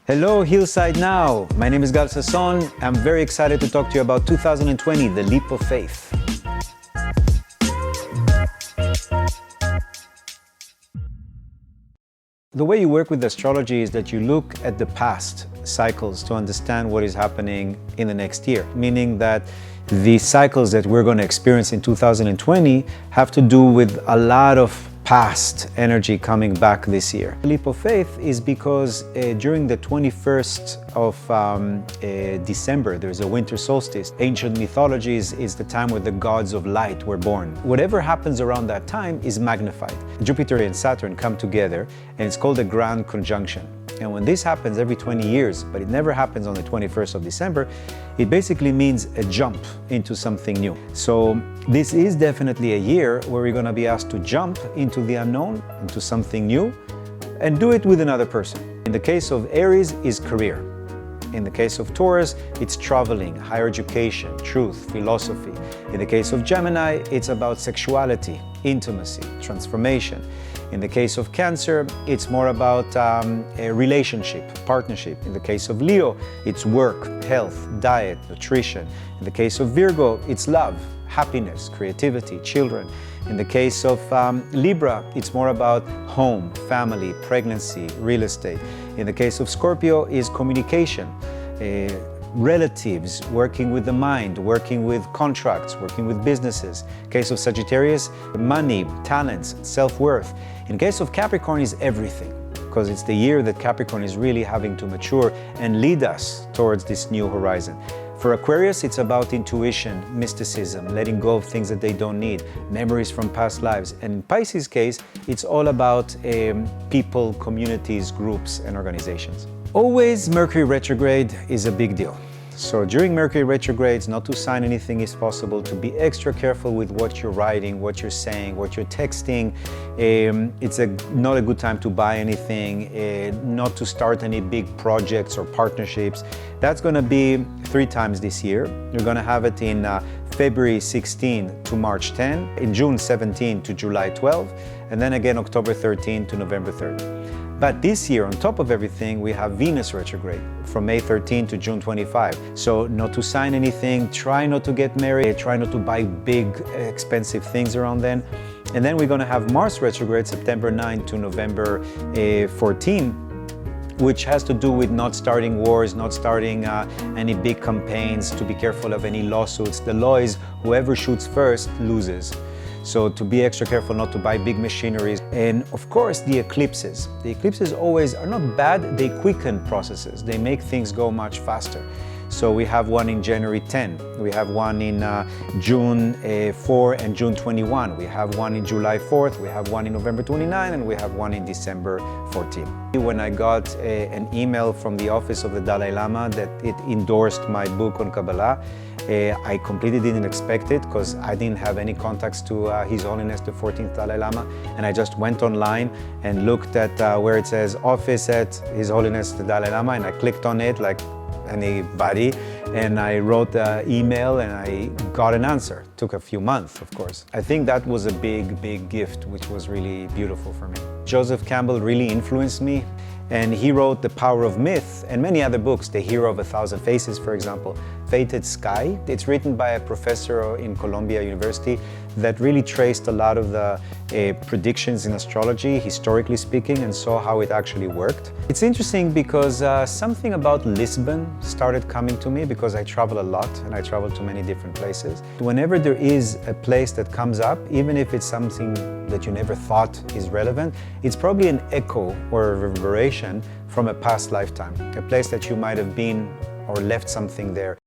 Hello, Hillside Now. My name is Galh Sasson. I'm very excited to talk to you about 2020, the leap of faith. The way you work with astrology is that you look at the past cycles to understand what is happening in the next year, meaning that the cycles that we're going to experience in 2020 have to do with a lot of past energy coming back this year. The leap of faith is because during the 21st of December, there's a winter solstice. Ancient mythologies is the time where the gods of light were born. Whatever happens around that time is magnified. Jupiter and Saturn come together, and it's called a grand conjunction. And when this happens every 20 years, but it never happens on the 21st of December, it basically means a jump into something new. So this is definitely a year where we're going to be asked to jump into the unknown, into something new, and do it with another person. In the case of Aries, is career. In the case of Taurus, it's traveling, higher education, truth, philosophy. In the case of Gemini, it's about sexuality, intimacy, transformation. In the case of Cancer, it's more about a relationship, partnership. In the case of Leo, it's work, health, diet, nutrition. In the case of Virgo, it's love, happiness, creativity, children. In the case of Libra, it's more about home, family, pregnancy, real estate. In the case of Scorpio, is communication, relatives, working with the mind, working with contracts, working with businesses. In case of Sagittarius, money, talents, self-worth. In case of Capricorn, is everything, because it's the year that Capricorn is really having to mature and lead us towards this new horizon. For Aquarius, it's about intuition, mysticism, letting go of things that they don't need, memories from past lives. And in Pisces' case, it's all about people, communities, groups, and organizations. Always Mercury retrograde is a big deal. So during Mercury retrogrades, not to sign anything is possible, to be extra careful with what you're writing, what you're saying, what you're texting. It's not a good time to buy anything, not to start any big projects or partnerships. That's going to be 3 times this year. You're going to have it in February 16 to March 10, in June 17 to July 12, and then again October 13 to November 3rd. But this year, on top of everything, we have Venus retrograde from May 13 to June 25. So not to sign anything, try not to get married, try not to buy big, expensive things around then. And then we're going to have Mars retrograde September 9 to November 14, which has to do with not starting wars, not starting any big campaigns, to be careful of any lawsuits. The law is whoever shoots first loses. So to be extra careful not to buy big machineries. And of course, the eclipses. The eclipses always are not bad, they quicken processes. They make things go much faster. So we have one in January 10, we have one in June 4 and June 21, we have one in July 4th, we have one in November 29, and we have one in December 14. When I got an email from the office of the Dalai Lama that it endorsed my book on Kabbalah, I completely didn't expect it because I didn't have any contacts to His Holiness the 14th Dalai Lama, and I just went online and looked at where it says office at His Holiness the Dalai Lama, and I clicked on it like anybody, and I wrote the email and I got an answer. It took a few months, of course. I think that was a big gift, which was really beautiful for me. Joseph Campbell really influenced me, and he wrote The Power of Myth and many other books, The Hero of a Thousand Faces, for example. Fated Sky, it's written by a professor in Columbia University that really traced a lot of the predictions in astrology, historically speaking, and saw how it actually worked. It's interesting because something about Lisbon started coming to me because I travel a lot and I travel to many different places. Whenever there is a place that comes up, even if it's something that you never thought is relevant, it's probably an echo or a reverberation from a past lifetime, a place that you might have been or left something there.